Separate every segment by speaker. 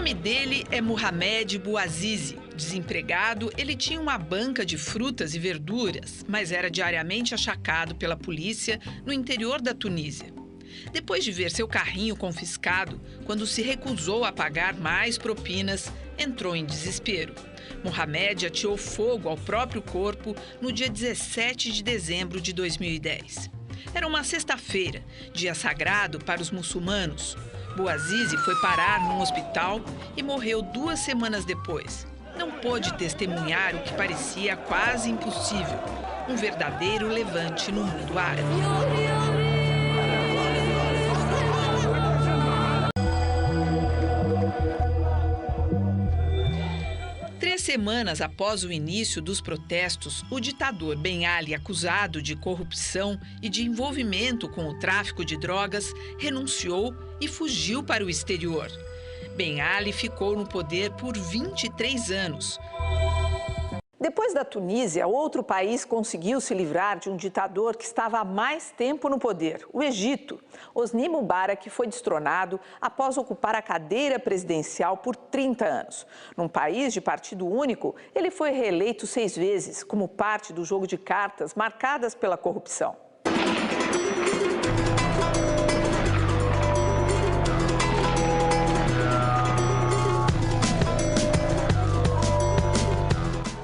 Speaker 1: nome dele é Mohamed Bouazizi. Desempregado, ele tinha uma banca de frutas e verduras, mas era diariamente achacado pela polícia no interior da Tunísia. Depois de ver seu carrinho confiscado, quando se recusou a pagar mais propinas, entrou em desespero. Mohamed ateou fogo ao próprio corpo no dia 17 de dezembro de 2010. Era uma sexta-feira, dia sagrado para os muçulmanos. Bouazizi foi parar num hospital e morreu 2 semanas depois. Não pôde testemunhar o que parecia quase impossível, um verdadeiro levante no mundo árabe. 3 semanas após o início dos protestos, o ditador Ben Ali, acusado de corrupção e de envolvimento com o tráfico de drogas, renunciou e fugiu para o exterior. Ben Ali ficou no poder por 23 anos.
Speaker 2: Depois da Tunísia, outro país conseguiu se livrar de um ditador que estava há mais tempo no poder, o Egito. Hosni Mubarak foi destronado após ocupar a cadeira presidencial por 30 anos. Num país de partido único, ele foi reeleito 6 vezes, como parte do jogo de cartas marcadas pela corrupção.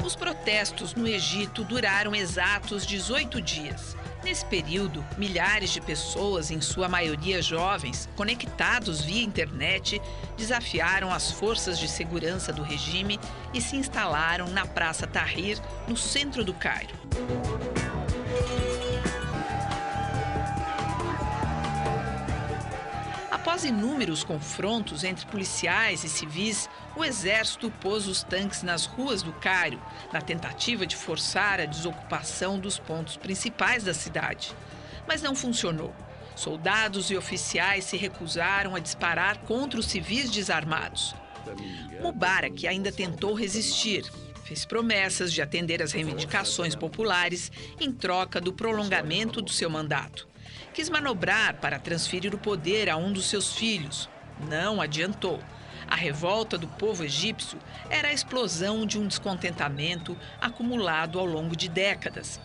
Speaker 1: Os protestos no Egito duraram exatos 18 dias. Nesse período, milhares de pessoas, em sua maioria jovens, conectados via internet, desafiaram as forças de segurança do regime e se instalaram na Praça Tahrir, no centro do Cairo. Após inúmeros confrontos entre policiais e civis, o exército pôs os tanques nas ruas do Cairo, na tentativa de forçar a desocupação dos pontos principais da cidade. Mas não funcionou. Soldados e oficiais se recusaram a disparar contra os civis desarmados. Mubarak ainda tentou resistir. Fez promessas de atender às reivindicações populares em troca do prolongamento do seu mandato. Quis manobrar para transferir o poder a um dos seus filhos. Não adiantou. A revolta do povo egípcio era a explosão de um descontentamento acumulado ao longo de décadas.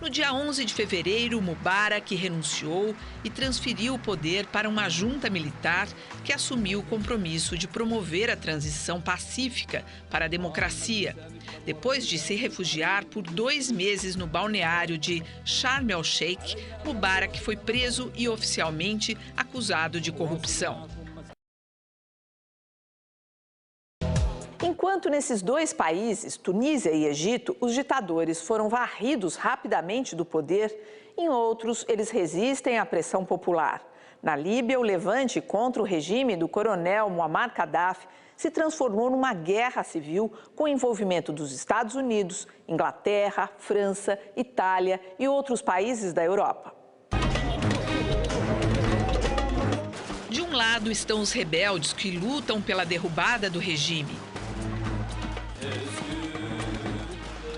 Speaker 1: No dia 11 de fevereiro, Mubarak renunciou e transferiu o poder para uma junta militar que assumiu o compromisso de promover a transição pacífica para a democracia. Depois de se refugiar por 2 meses no balneário de Sharm el-Sheikh, Mubarak foi preso e oficialmente acusado de corrupção.
Speaker 2: Enquanto nesses 2 países, Tunísia e Egito, os ditadores foram varridos rapidamente do poder, em outros eles resistem à pressão popular. Na Líbia, o levante contra o regime do coronel Muammar Gaddafi se transformou numa guerra civil com o envolvimento dos Estados Unidos, Inglaterra, França, Itália e outros países da Europa.
Speaker 1: De um lado estão os rebeldes que lutam pela derrubada do regime.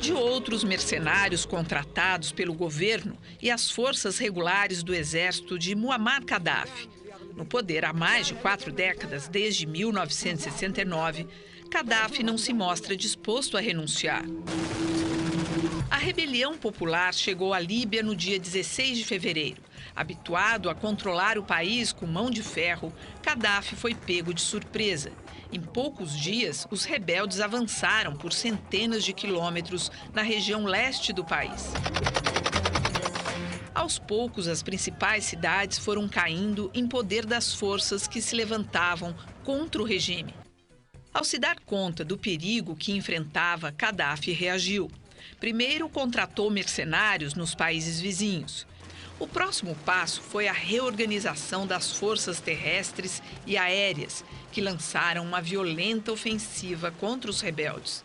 Speaker 1: De outros, mercenários contratados pelo governo e as forças regulares do exército de Muammar Gaddafi. No poder há mais de 4 décadas, desde 1969, Gaddafi não se mostra disposto a renunciar. A rebelião popular chegou à Líbia no dia 16 de fevereiro. Habituado a controlar o país com mão de ferro, Gaddafi foi pego de surpresa. Em poucos dias, os rebeldes avançaram por centenas de quilômetros na região leste do país. Aos poucos, as principais cidades foram caindo em poder das forças que se levantavam contra o regime. Ao se dar conta do perigo que enfrentava, Gaddafi reagiu. Primeiro, contratou mercenários nos países vizinhos. O próximo passo foi a reorganização das forças terrestres e aéreas, que lançaram uma violenta ofensiva contra os rebeldes.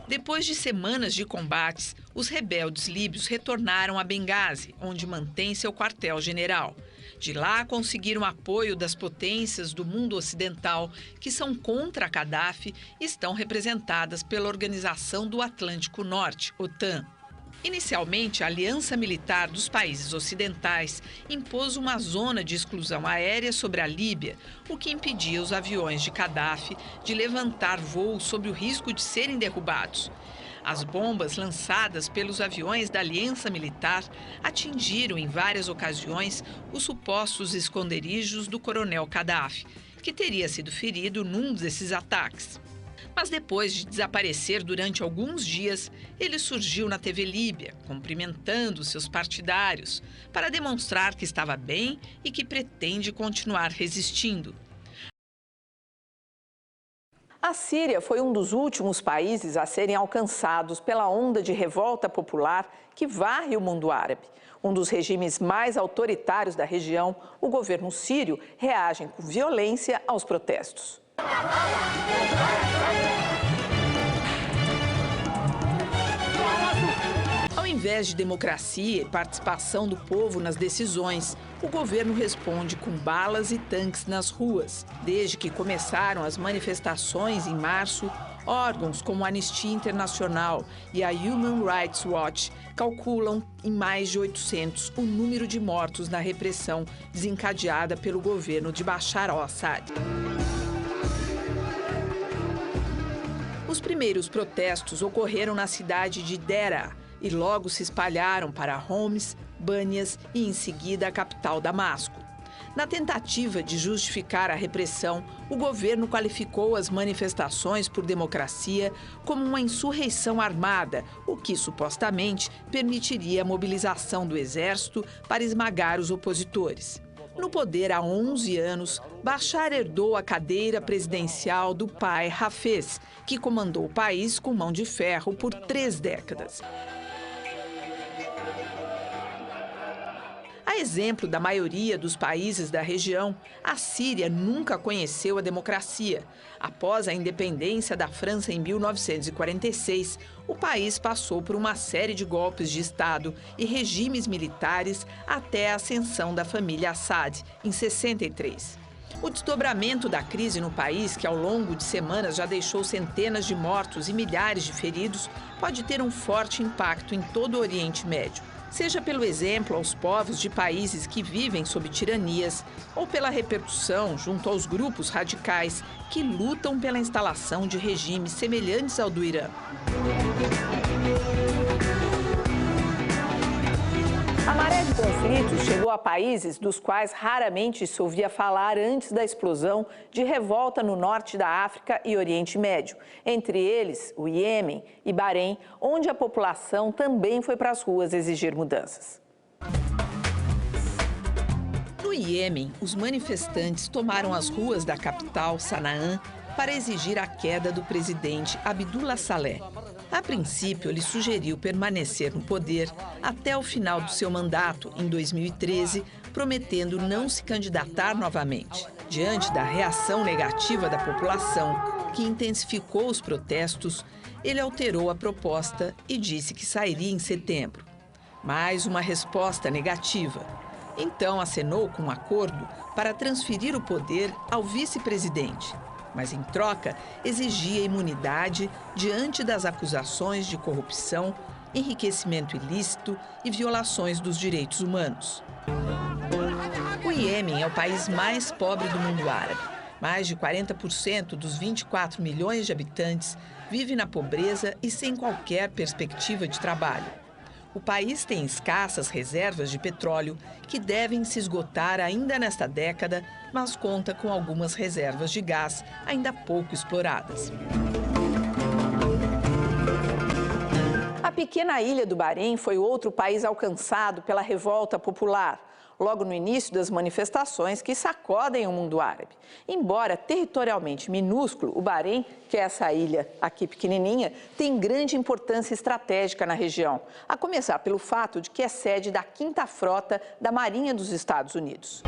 Speaker 1: Depois de semanas de combates, os rebeldes líbios retornaram a Benghazi, onde mantém seu quartel-general. De lá, conseguiram apoio das potências do mundo ocidental, que são contra Gaddafi e estão representadas pela Organização do Atlântico Norte, OTAN. Inicialmente, a Aliança Militar dos Países Ocidentais impôs uma zona de exclusão aérea sobre a Líbia, o que impedia os aviões de Gaddafi de levantar voo sob o risco de serem derrubados. As bombas lançadas pelos aviões da Aliança Militar atingiram em várias ocasiões os supostos esconderijos do coronel Gaddafi, que teria sido ferido num desses ataques. Mas depois de desaparecer durante alguns dias, ele surgiu na TV Líbia, cumprimentando seus partidários, para demonstrar que estava bem e que pretende continuar resistindo.
Speaker 2: A Síria foi um dos últimos países a serem alcançados pela onda de revolta popular que varre o mundo árabe. Um dos regimes mais autoritários da região, o governo sírio reage com violência aos protestos.
Speaker 1: Ao invés de democracia e participação do povo nas decisões, o governo responde com balas e tanques nas ruas. Desde que começaram as manifestações em março, órgãos como a Anistia Internacional e a Human Rights Watch calculam em mais de 800 o número de mortos na repressão desencadeada pelo governo de Bashar al-Assad. Os primeiros protestos ocorreram na cidade de Deraa e logo se espalharam para Homs, Bânias e, em seguida, a capital Damasco. Na tentativa de justificar a repressão, o governo qualificou as manifestações por democracia como uma insurreição armada, o que supostamente permitiria a mobilização do exército para esmagar os opositores. No poder há 11 anos, Bashar herdou a cadeira presidencial do pai Hafez, que comandou o país com mão de ferro por 3 décadas. A exemplo da maioria dos países da região, a Síria nunca conheceu a democracia. Após a independência da França em 1946, o país passou por uma série de golpes de Estado e regimes militares até a ascensão da família Assad, em 63. O desdobramento da crise no país, que ao longo de semanas já deixou centenas de mortos e milhares de feridos, pode ter um forte impacto em todo o Oriente Médio. Seja pelo exemplo aos povos de países que vivem sob tiranias, ou pela repercussão junto aos grupos radicais que lutam pela instalação de regimes semelhantes ao do Irã.
Speaker 2: A maré de conflitos chegou a países dos quais raramente se ouvia falar antes da explosão de revolta no norte da África e Oriente Médio. Entre eles, o Iêmen e Bahrein, onde a população também foi para as ruas exigir mudanças.
Speaker 1: No Iêmen, os manifestantes tomaram as ruas da capital, Sanaã, para exigir a queda do presidente Abdullah Saleh. A princípio, ele sugeriu permanecer no poder até o final do seu mandato, em 2013, prometendo não se candidatar novamente. Diante da reação negativa da população, que intensificou os protestos, ele alterou a proposta e disse que sairia em setembro. Mais uma resposta negativa. Então, acenou com um acordo para transferir o poder ao vice-presidente. Mas, em troca, exigia imunidade diante das acusações de corrupção, enriquecimento ilícito e violações dos direitos humanos. O Iêmen é o país mais pobre do mundo árabe. Mais de 40% dos 24 milhões de habitantes vive na pobreza e sem qualquer perspectiva de trabalho. O país tem escassas reservas de petróleo que devem se esgotar ainda nesta década, mas conta com algumas reservas de gás ainda pouco exploradas.
Speaker 2: A pequena ilha do Bahrein foi outro país alcançado pela revolta popular, logo no início das manifestações que sacodem o mundo árabe. Embora territorialmente minúsculo, o Bahrein, que é essa ilha aqui pequenininha, tem grande importância estratégica na região, a começar pelo fato de que é sede da 5ª Frota da Marinha dos Estados Unidos.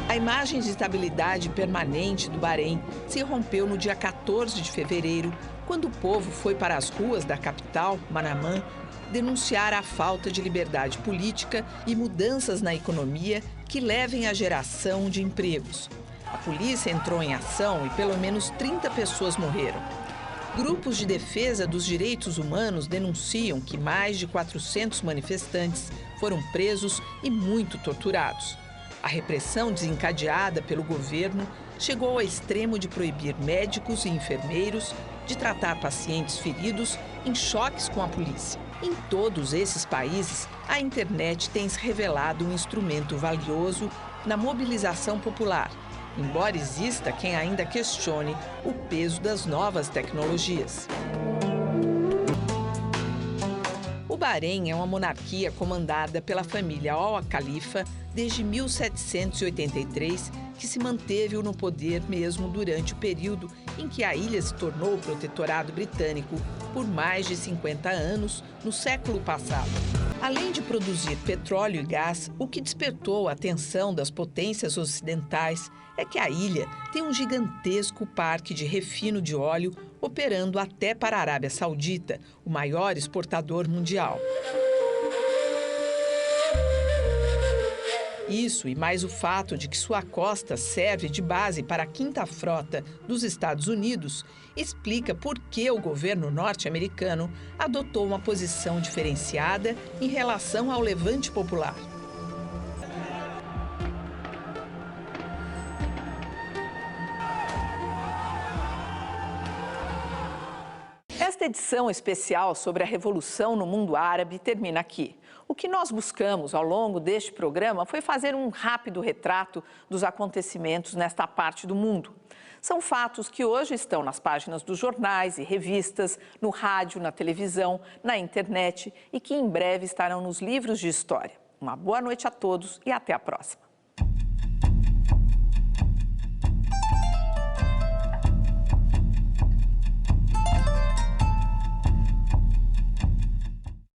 Speaker 1: A imagem de estabilidade permanente do Bahrein se rompeu no dia 14 de fevereiro, quando o povo foi para as ruas da capital, Manamá, denunciar a falta de liberdade política e mudanças na economia que levem à geração de empregos. A polícia entrou em ação e pelo menos 30 pessoas morreram. Grupos de defesa dos direitos humanos denunciam que mais de 400 manifestantes foram presos e muito torturados. A repressão desencadeada pelo governo chegou ao extremo de proibir médicos e enfermeiros de tratar pacientes feridos em choques com a polícia. Em todos esses países, a internet tem se revelado um instrumento valioso na mobilização popular, embora exista quem ainda questione o peso das novas tecnologias. O Bahrein é uma monarquia comandada pela família Al-Khalifa desde 1783, que se manteve no poder mesmo durante o período em que a ilha se tornou protetorado britânico por mais de 50 anos no século passado. Além de produzir petróleo e gás, o que despertou a atenção das potências ocidentais é que a ilha tem um gigantesco parque de refino de óleo operando até para a Arábia Saudita, o maior exportador mundial. Isso e mais o fato de que sua costa serve de base para a quinta frota dos Estados Unidos explica por que o governo norte-americano adotou uma posição diferenciada em relação ao levante popular.
Speaker 2: Esta edição especial sobre a revolução no mundo árabe termina aqui. O que nós buscamos ao longo deste programa foi fazer um rápido retrato dos acontecimentos nesta parte do mundo. São fatos que hoje estão nas páginas dos jornais e revistas, no rádio, na televisão, na internet e que em breve estarão nos livros de história. Uma boa noite a todos e até a próxima.